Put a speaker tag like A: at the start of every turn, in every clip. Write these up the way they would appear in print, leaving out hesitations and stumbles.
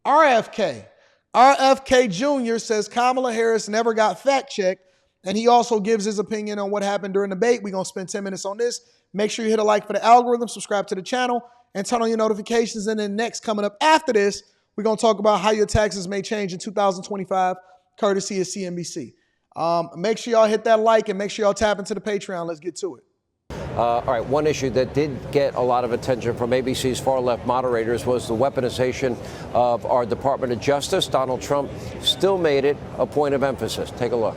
A: RFK. RFK Jr. says Kamala Harris never got fact-checked, and he also gives his opinion on what happened during the debate. We're going to spend 10 minutes on this. Make sure you hit a like for the algorithm, subscribe to the channel, and turn on your notifications. And then next, coming up after this, we're going to talk about how your taxes may change in 2025, courtesy of CNBC. Make sure y'all hit that like and make sure y'all tap into the Patreon. Let's get to it.
B: All right, one issue that did get a lot of attention from ABC's far-left moderators was the weaponization of our Department of Justice. Donald Trump still made it a point of emphasis. Take a look.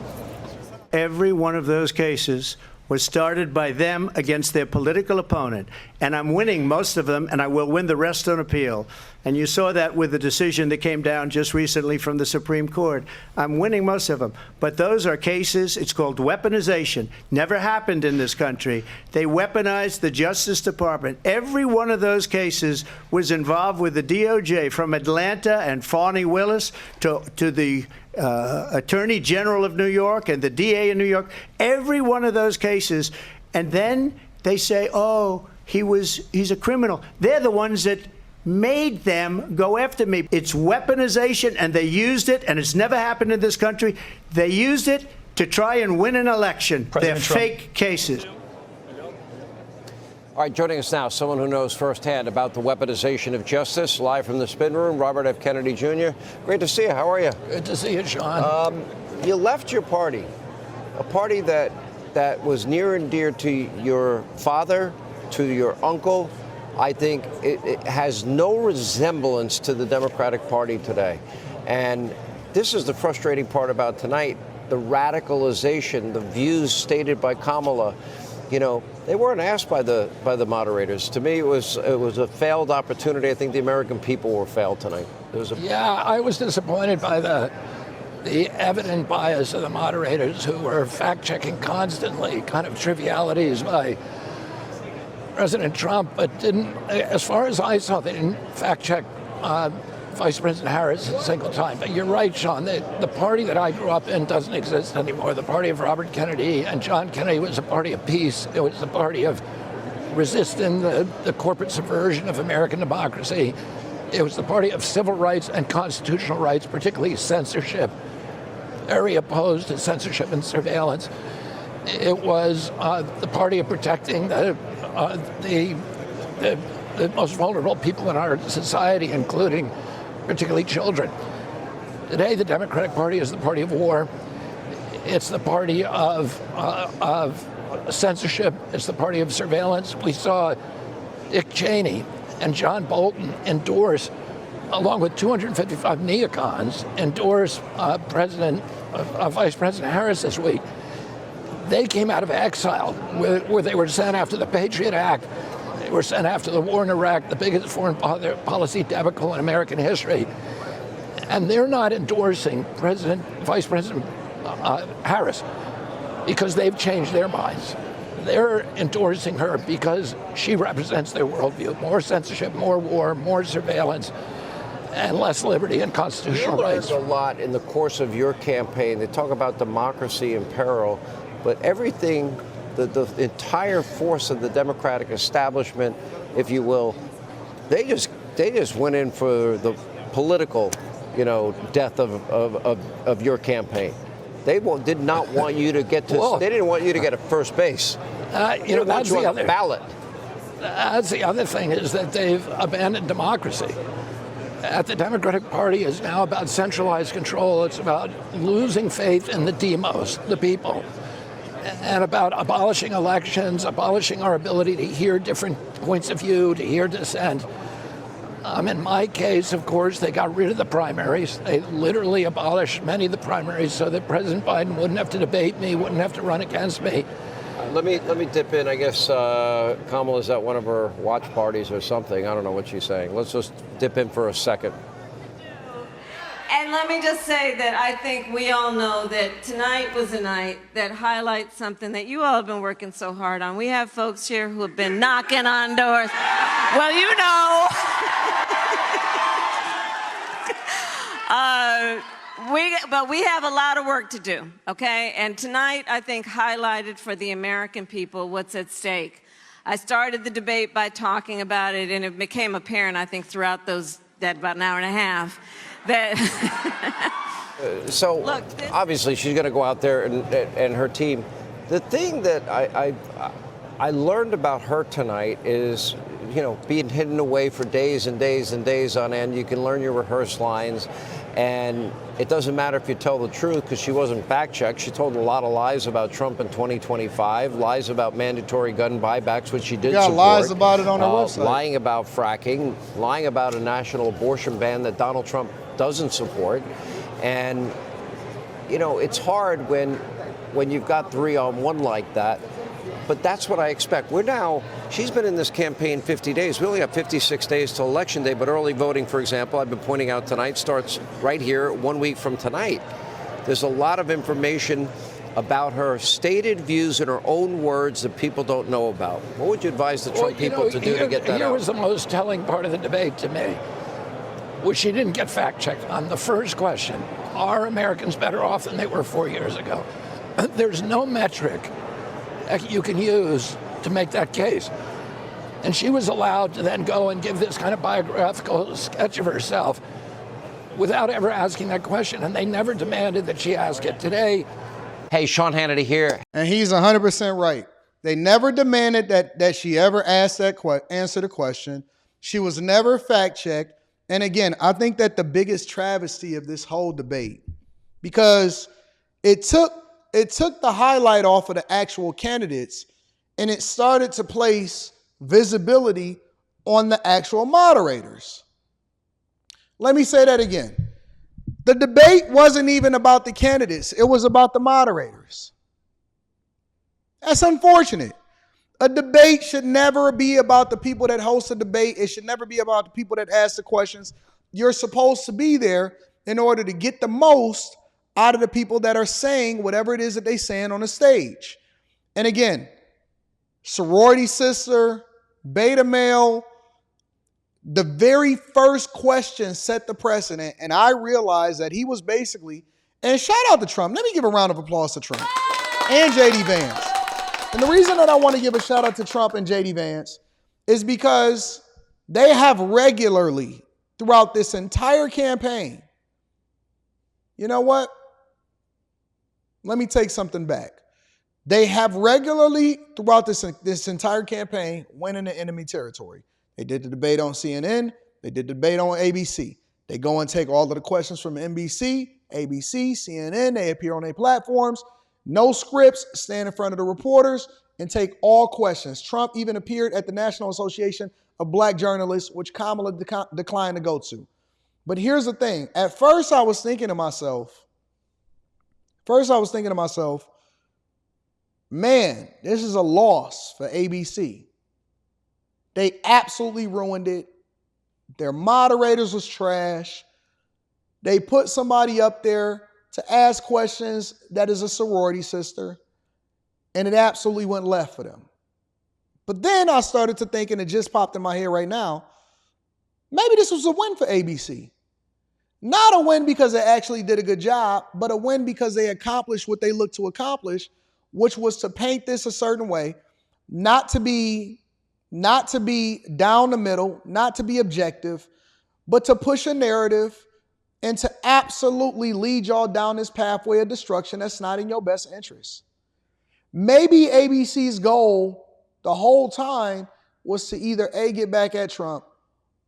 C: Every one of those cases was started by them against their political opponent. And I'm winning most of them, and I will win the rest on appeal. And you saw that with the decision that came down just recently from the Supreme Court. I'm winning most of them. But those are cases, it's called weaponization. Never happened in this country. They weaponized the Justice Department. Every one of those cases was involved with the DOJ, from Atlanta and Fani Willis to the Attorney General of New York and the DA in New York. Every one of those cases. And then they say, oh, he's a criminal. They're the ones that made them go after me. It's weaponization, and they used it, and it's never happened in this country. They used it to try and win an election. They're fake cases.
B: All right, joining us now, someone who knows firsthand about the weaponization of justice, live from the spin room, Robert F. Kennedy Jr. Great to see you. How are you?
D: Good to see you, Sean.
B: You left your party, a party that was near and dear to your father, to your uncle. I think it has no resemblance to the Democratic Party today. And this is the frustrating part about tonight, the radicalization, the views stated by Kamala. You know, they weren't asked by the moderators. To me, it was a failed opportunity. I think the American people were failed tonight.
D: Yeah, I was disappointed by the evident bias of the moderators, who were fact-checking constantly, kind of trivialities by President Trump, but didn't, as far as I saw, they didn't fact-check Vice President Harris a single time. But you're right, Sean, the party that I grew up in doesn't exist anymore. The party of Robert Kennedy and John Kennedy was a party of peace. It was the party of resisting the corporate subversion of American democracy. It was the party of civil rights and constitutional rights, particularly censorship, very opposed to censorship and surveillance. It was the party of protecting the most vulnerable people in our society, including particularly children. Today, the Democratic Party is the party of war. It's the party of censorship. It's the party of surveillance. We saw Dick Cheney and John Bolton endorse, along with 255 neocons, endorse Vice President Harris this week. They came out of exile, where they were sent after the Patriot Act. They were sent after the war in Iraq, the biggest foreign policy debacle in American history. And they're not endorsing Vice President Harris because they've changed their minds. They're endorsing her because she represents their worldview: more censorship, more war, more surveillance, and less liberty and constitutional rights.
B: You learned a lot in the course of your campaign. They talk about democracy in peril, but everything, the entire force of the Democratic establishment, if you will, they just went in for the political, death of your campaign. They did not want you to get to. They didn't want you to get at first base.
D: That's the other
B: ballot.
D: That's the other thing, is that they've abandoned democracy. The Democratic Party is now about centralized control. It's about losing faith in the demos, the people, and about abolishing elections, abolishing our ability to hear different points of view, to hear dissent. In my case, of course, they got rid of the primaries. They literally abolished many of the primaries so that President Biden wouldn't have to debate me, wouldn't have to run against me.
B: Let me dip in. I guess Kamala's at one of her watch parties or something. I don't know what she's saying. Let's just dip in for a second.
E: And let me just say that I think we all know that tonight was a night that highlights something that you all have been working so hard on. We have folks here who have been knocking on doors. Well, you know. But we have a lot of work to do, okay? And tonight, I think, highlighted for the American people what's at stake. I started the debate by talking about it, and it became apparent, I think, throughout those dead about an hour and a half, that
B: So
E: Look,
B: obviously she's going to go out there and her team. The thing that I learned about her tonight is, you know, being hidden away for days and days and days on end. You can learn your rehearsed lines, and it doesn't matter if you tell the truth because she wasn't fact-checked. She told a lot of lies about Trump in 2025, lies about mandatory gun buybacks, which she did support.
A: Lies about it on her website.
B: Lying about fracking, lying about a national abortion ban that Donald Trump doesn't support. And, you know, it's hard when you've got 3-on-1 like that. But that's what I expect. She's been in this campaign 50 days. We only have 56 days till Election Day, but early voting, for example, I've been pointing out tonight, starts right here 1 week from tonight. There's a lot of information about her stated views in her own words that people don't know about. What would you advise the Trump people to do to get that
D: Here
B: out?
D: was the most telling part of the debate to me, which she didn't get fact-checked on the first question. Are Americans better off than they were 4 years ago? There's no metric that you can use to make that case. And she was allowed to then go and give this kind of biographical sketch of herself without ever asking that question. And they never demanded that she ask it. Today,
B: Hey, Sean Hannity here.
A: And he's 100% right. They never demanded that she ever ask answer the question. She was never fact-checked. And again, I think that the biggest travesty of this whole debate, because it took the highlight off of the actual candidates and it started to place visibility on the actual moderators. Let me say that again. The debate wasn't even about the candidates. It was about the moderators. That's unfortunate. A debate should never be about the people that host a debate. It should never be about the people that ask the questions. You're supposed to be there in order to get the most out of the people that are saying whatever it is that they're saying on the stage. And again, sorority sister, beta male, the very first question set the precedent. And I realized that he was basically, and shout out to Trump. Let me give a round of applause to Trump and JD Vance. And the reason that I want to give a shout out to Trump and JD Vance is because they have regularly throughout this entire campaign, you know what? Let me take something back. They have regularly throughout this entire campaign went into enemy territory. They did the debate on CNN. They did the debate on ABC. They go and take all of the questions from NBC, ABC, CNN. They appear on their platforms. No scripts, stand in front of the reporters and take all questions. Trump even appeared at the National Association of Black Journalists, which Kamala declined to go to. But here's the thing. At first, I was thinking to myself, man, this is a loss for ABC. They absolutely ruined it. Their moderators was trash. They put somebody up there to ask questions that is a sorority sister, and it absolutely went left for them. But then I started to think, and it just popped in my head right now, maybe this was a win for ABC. Not a win because they actually did a good job, but a win because they accomplished what they looked to accomplish, which was to paint this a certain way, not to be down the middle, not to be objective, but to push a narrative and to absolutely lead y'all down this pathway of destruction that's not in your best interest. Maybe ABC's goal the whole time was to either A, get back at Trump,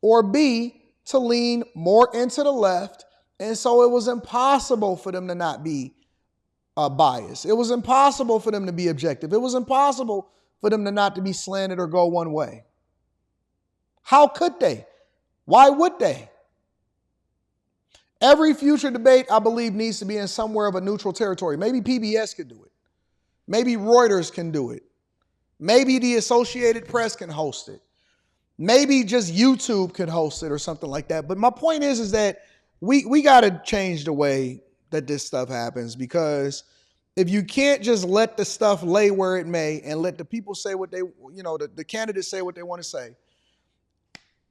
A: or B, to lean more into the left. And so it was impossible for them to not be biased. It was impossible for them to be objective. It was impossible for them to not to be slanted or go one way. How could they? Why would they? Every future debate, I believe, needs to be in somewhere of a neutral territory. Maybe PBS could do it. Maybe Reuters can do it. Maybe the Associated Press can host it. Maybe just YouTube could host it or something like that. But my point is that we got to change the way that this stuff happens, because if you can't just let the stuff lay where it may and let the people say what they, the candidates say what they want to say,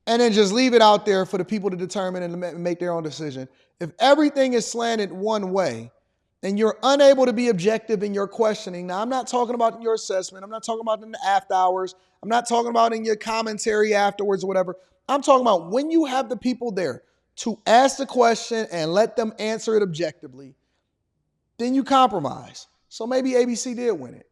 A: and then just leave it out there for the people to determine and make their own decision. If everything is slanted one way, and you're unable to be objective in your questioning. Now, I'm not talking about in your assessment. I'm not talking about in the after hours. I'm not talking about in your commentary afterwards or whatever. I'm talking about when you have the people there to ask the question and let them answer it objectively, then you compromise. So maybe ABC did win it.